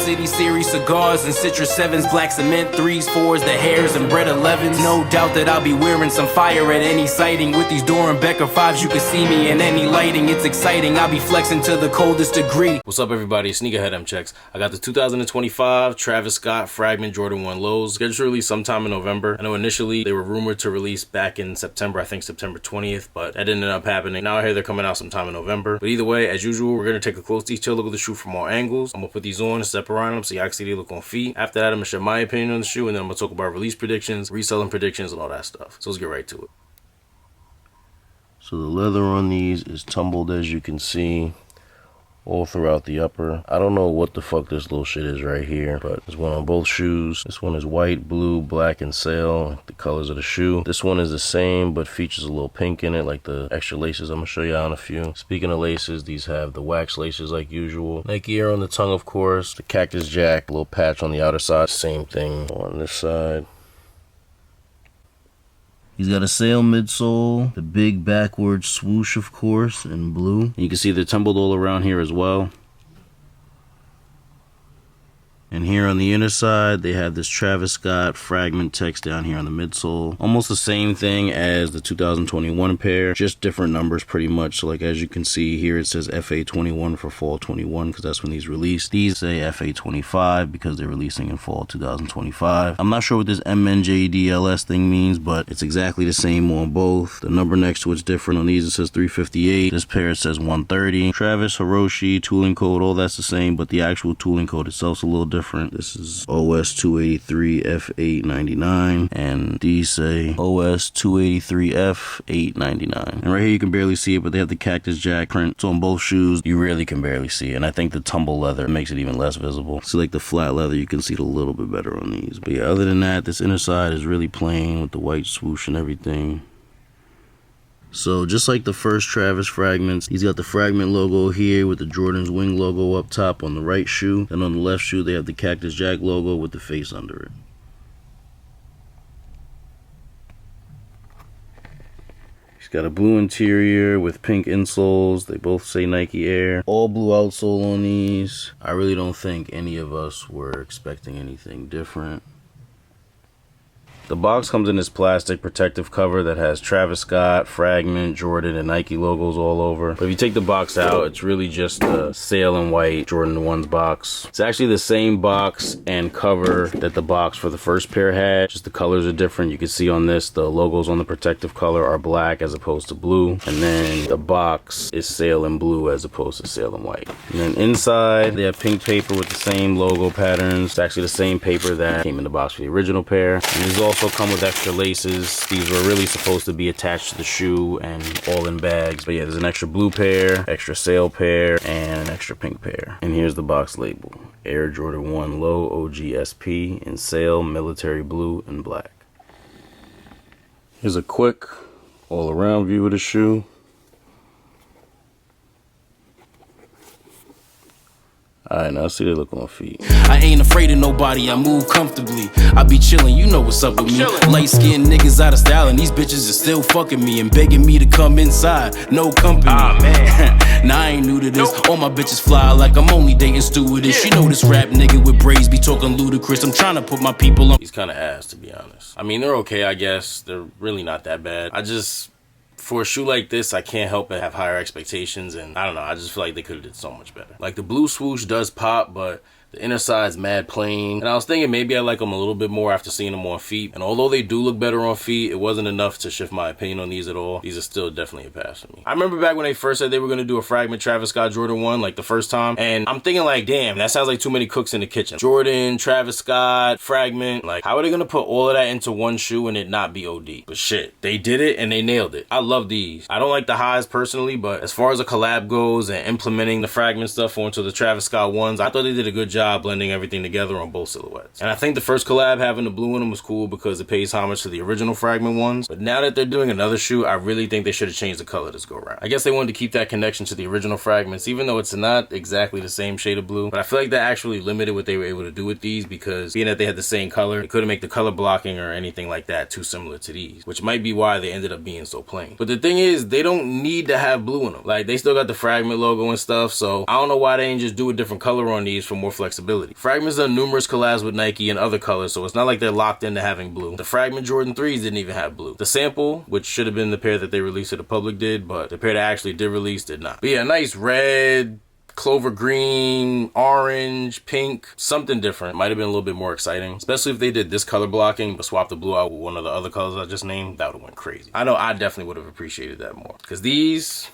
City series cigars and Citrus 7s, black cement 3s, 4s, the hairs and bread 11s. No doubt that I'll be wearing some fire at any sighting. With these Doran Becker 5s, you can see me in any lighting. It's exciting, I'll be flexing to the coldest degree. What's up, everybody? Sneakerhead M Checks. I got the 2025 Travis Scott Fragment Jordan 1 lows. Scheduled to release sometime in November. I know initially they were rumored to release back in September, I think September 20th, but that ended up happening. Now I hear they're coming out sometime in November. But either way, as usual, we're going to take a close detailed look at the shoe from all angles. I'm going to put these on and step around them so y'all can see they look on feet. After that, I'm going to share my opinion on the shoe, and then I'm going to talk about release predictions, reselling predictions, and all that stuff. So let's get right to it. So the leather on these is tumbled, as you can see, all throughout the upper. I don't know what the fuck this little shit is right here, but there's one on both shoes. This one is white, blue, black, and sail, the colors of the shoe. This one is the same, but features a little pink in it, like the extra laces. I'm gonna show you on a few. Speaking of laces, these have the wax laces like usual. Nike Air on the tongue, of course. The Cactus Jack, a little patch on the outer side. Same thing on this side. He's got a sail midsole, the big backward swoosh, of course, in blue. You can see they're tumbled all around here as well. And here on the inner side, they have this Travis Scott Fragment text down here on the midsole. Almost the same thing as the 2021 pair, just different numbers pretty much. So like as you can see here, it says FA21 for fall 21 because that's when these released. These say FA25 because they're releasing in fall 2025. I'm not sure what this MNJDLS thing means, but it's exactly the same on both. The number next to it's different. On these it says 358. This pair says 130. Travis, Hiroshi, tooling code, all that's the same, but the actual tooling code itself is a little different. This is OS 283 F899, and these say OS 283 F899. And right here you can barely see it, but they have the Cactus Jack print. So on both shoes, you really can barely see it. And I think the tumble leather makes it even less visible. So like the flat leather, you can see it a little bit better on these. But yeah, other than that, this inner side is really plain with the white swoosh and everything. So just like the first Travis Fragments, he's got the Fragment logo here with the Jordan's wing logo up top on the right shoe. And on the left shoe, they have the Cactus Jack logo with the face under it. He's got a blue interior with pink insoles. They both say Nike Air. All blue outsole on these. I really don't think any of us were expecting anything different. The box comes in this plastic protective cover that has Travis Scott, Fragment, Jordan, and Nike logos all over. But if you take the box out, it's really just a sail and white Jordan 1's box. It's actually the same box and cover that the box for the first pair had. Just the colors are different. You can see on this, the logos on the protective color are black as opposed to blue. And then the box is sail and blue as opposed to sail and white. And then inside, they have pink paper with the same logo patterns. It's actually the same paper that came in the box for the original pair. And these also come with extra laces. These were really supposed to be attached to the shoe and all in bags. But yeah, there's an extra blue pair, extra sail pair, and an extra pink pair. And here's the box label. Air Jordan 1 Low OGSP in sail, military blue, and black. Here's a quick all-around view of the shoe. Alright, now see they look on feet. I ain't afraid of nobody, I move comfortably. I be chillin', you know what's up with me. Light-skinned niggas out of style, and these bitches are still fucking me and begging me to come inside. No company. Ah, man. Nah, I ain't new to this. All my bitches fly like I'm only dating stewardess. You know this rap nigga with braids be talking ludicrous. I'm trying to put my people on. He's kind of ass, to be honest. I mean, they're okay, I guess. They're really not that bad. For a shoe like this, I can't help but have higher expectations, and I don't know, I just feel like they could have did so much better. Like the blue swoosh does pop, but the inner side's mad plain. And I was thinking maybe I like them a little bit more after seeing them on feet. And although they do look better on feet, it wasn't enough to shift my opinion on these at all. These are still definitely a pass for me. I remember back when they first said they were going to do a Fragment Travis Scott Jordan 1, like the first time. And I'm thinking like, damn, that sounds like too many cooks in the kitchen. Jordan, Travis Scott, Fragment. Like, how are they going to put all of that into one shoe and it not be OD? But shit, they did it and they nailed it. I love these. I don't like the highs personally, but as far as a collab goes and implementing the Fragment stuff onto the Travis Scott ones, I thought they did a good job blending everything together on both silhouettes. And I think the first collab having the blue in them was cool because it pays homage to the original Fragment ones. But now that they're doing another shoe, I really think they should have changed the color this go around. I guess they wanted to keep that connection to the original Fragments, even though it's not exactly the same shade of blue. But I feel like that actually limited what they were able to do with these, because being that they had the same color, they couldn't make the color blocking or anything like that too similar to these, which might be why they ended up being so plain. But the thing is, they don't need to have blue in them. Like, they still got the Fragment logo and stuff, so I don't know why they didn't just do a different color on these for more flexibility. flexibility. Fragment's done numerous collabs with Nike and other colors, so it's not like they're locked into having blue. The Fragment Jordan 3s didn't even have blue. The sample, which should have been the pair that they released to the public, did, but the pair that actually did release did not. But yeah, nice red, clover green, orange, pink, something different. Might have been a little bit more exciting, especially if they did this color blocking but swapped the blue out with one of the other colors I just named. That would have went crazy. I know I definitely would have appreciated that more, because these,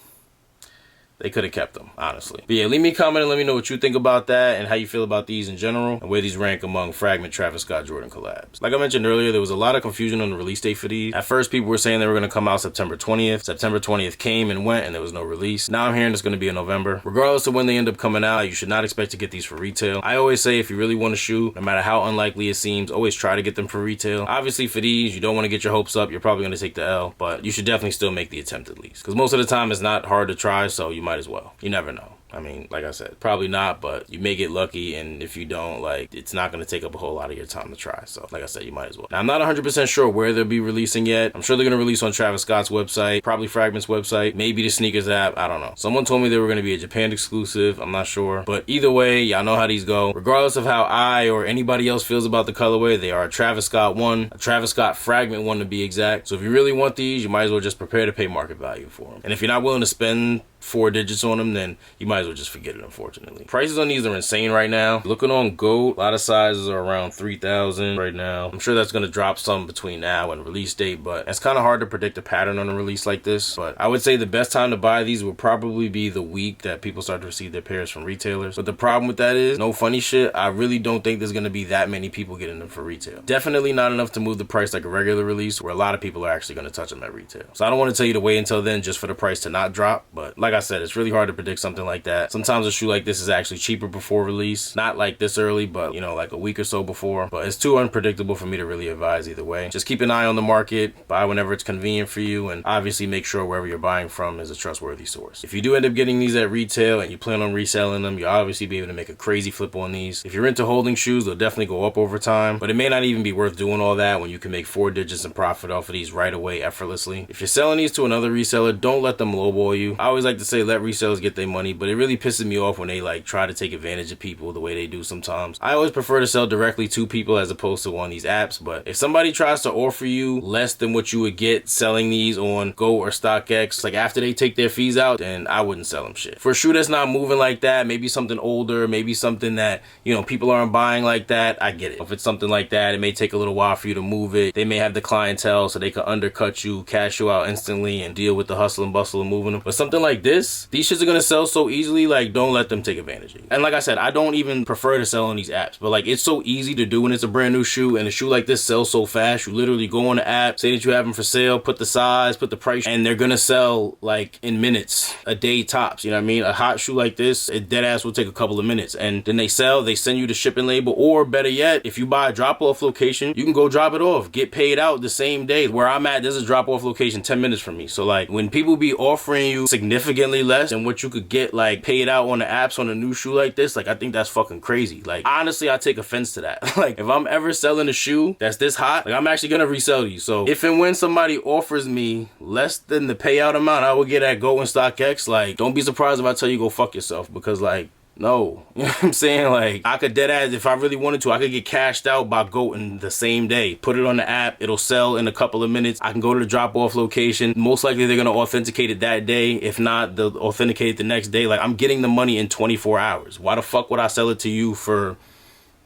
they could have kept them, honestly. But yeah, leave me a comment and let me know what you think about that and how you feel about these in general and where these rank among Fragment Travis Scott Jordan collabs. Like I mentioned earlier, there was a lot of confusion on the release date for these. At first, people were saying they were going to come out September 20th. September 20th came and went and there was no release. Now I'm hearing it's going to be in November. Regardless of when they end up coming out, you should not expect to get these for retail. I always say if you really want to shoot, no matter how unlikely it seems, always try to get them for retail. Obviously for these, you don't want to get your hopes up. You're probably going to take the L, but you should definitely still make the attempt at least. Because most of the time it's not hard to try, so you might as well. You never know. I mean, like I said, probably not, but you may get lucky, and if you don't, like, it's not going to take up a whole lot of your time to try. So, like I said, you might as well. Now, I'm not 100% sure where they'll be releasing yet. I'm sure they're going to release on Travis Scott's website, probably Fragment's website, maybe the sneakers app. I don't know. Someone told me they were going to be a Japan exclusive. I'm not sure. But either way, y'all know how these go. Regardless of how I or anybody else feels about the colorway, they are a Travis Scott one, a Travis Scott Fragment one to be exact. So if you really want these, you might as well just prepare to pay market value for them. And if you're not willing to spend 4 digits on them, then you might as well just forget it, unfortunately. Prices on these are insane right now. Looking on GOAT, a lot of sizes are around 3,000 right now. I'm sure that's going to drop some between now and release date, but it's kind of hard to predict a pattern on a release like this. But I would say the best time to buy these would probably be the week that people start to receive their pairs from retailers. But the problem with that is, no funny shit, I really don't think there's going to be that many people getting them for retail. Definitely not enough to move the price like a regular release, where a lot of people are actually going to touch them at retail. So I don't want to tell you to wait until then just for the price to not drop, but like I said, it's really hard to predict something like that. Sometimes a shoe like this is actually cheaper before release. Not like this early, but you know, like a week or so before. But it's too unpredictable for me to really advise either way. Just keep an eye on the market, buy whenever it's convenient for you, and obviously make sure wherever you're buying from is a trustworthy source. If you do end up getting these at retail and you plan on reselling them, you'll obviously be able to make a crazy flip on these. If you're into holding shoes, they'll definitely go up over time, but it may not even be worth doing all that when you can make 4 digits in profit off of these right away effortlessly. If you're selling these to another reseller, don't let them lowball you. I always like to say let resellers get their money, but it really pisses me off when they like try to take advantage of people the way they do sometimes. I always prefer to sell directly to people as opposed to on these apps, but if somebody tries to offer you less than what you would get selling these on Go or StockX, like after they take their fees out, then I wouldn't sell them shit. For a shoe that's not moving like that, maybe something older, maybe something that, you know, people aren't buying like that, I get it. If it's something like that, it may take a little while for you to move it. They may have the clientele so they can undercut you, cash you out instantly, and deal with the hustle and bustle of moving them. But something like this, these shits are gonna sell so easily, like don't let them take advantage of you. And like I said, I don't even prefer to sell on these apps, but like it's so easy to do when it's a brand new shoe, and a shoe like this sells so fast. You literally go on the app, say that you have them for sale, put the size, put the price, and they're gonna sell like in minutes, a day tops. You know what I mean? A hot shoe like this, it dead ass will take a couple of minutes, and then they sell, they send you the shipping label, or better yet, if you buy a drop-off location, you can go drop it off, get paid out the same day. Where I'm at, there's a drop-off location 10 minutes from me. So like when people be offering you significantly less than what you could get like paid out on the apps on a new shoe like this, like I think that's fucking crazy. Like honestly, I take offense to that. Like if I'm ever selling a shoe that's this hot, like I'm actually gonna resell these. So if and when somebody offers me less than the payout amount I would get at Go and StockX, like don't be surprised if I tell you go fuck yourself, because like no, you know what I'm saying? Like I could dead ass, if I really wanted to, I could get cashed out by GOAT in the same day. Put it on the app, it'll sell in a couple of minutes. I can go to the drop-off location. Most likely they're gonna authenticate it that day. If not, they'll authenticate it the next day. Like I'm getting the money in 24 hours. Why the fuck would I sell it to you for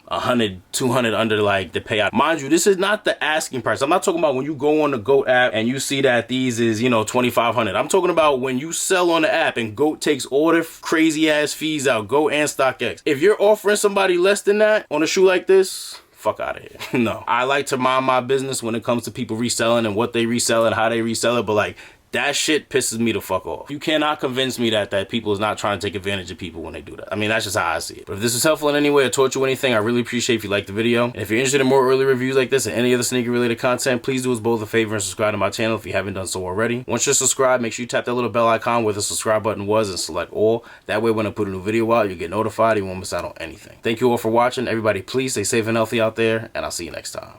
100, 200 under like the payout? Mind you, this is not the asking price. I'm not talking about when you go on the GOAT app and you see that these is, you know, 2,500. I'm talking about when you sell on the app and GOAT takes all the crazy ass fees out, Go and StockX. If you're offering somebody less than that on a shoe like this, fuck out of here. No, I like to mind my business when it comes to people reselling and what they resell and how they resell it, but like that shit pisses me the fuck off. You cannot convince me that people is not trying to take advantage of people when they do that. I mean, that's just how I see it. But if this was helpful in any way or taught you anything, I really appreciate if you liked the video. And if you're interested in more early reviews like this and any other sneaker related content, please do us both a favor and subscribe to my channel if you haven't done so already. Once you're subscribed, make sure you tap that little bell icon where the subscribe button was and select all. That way when I put a new video out, you get notified. You won't miss out on anything. Thank you all for watching. Everybody please stay safe and healthy out there, and I'll see you next time.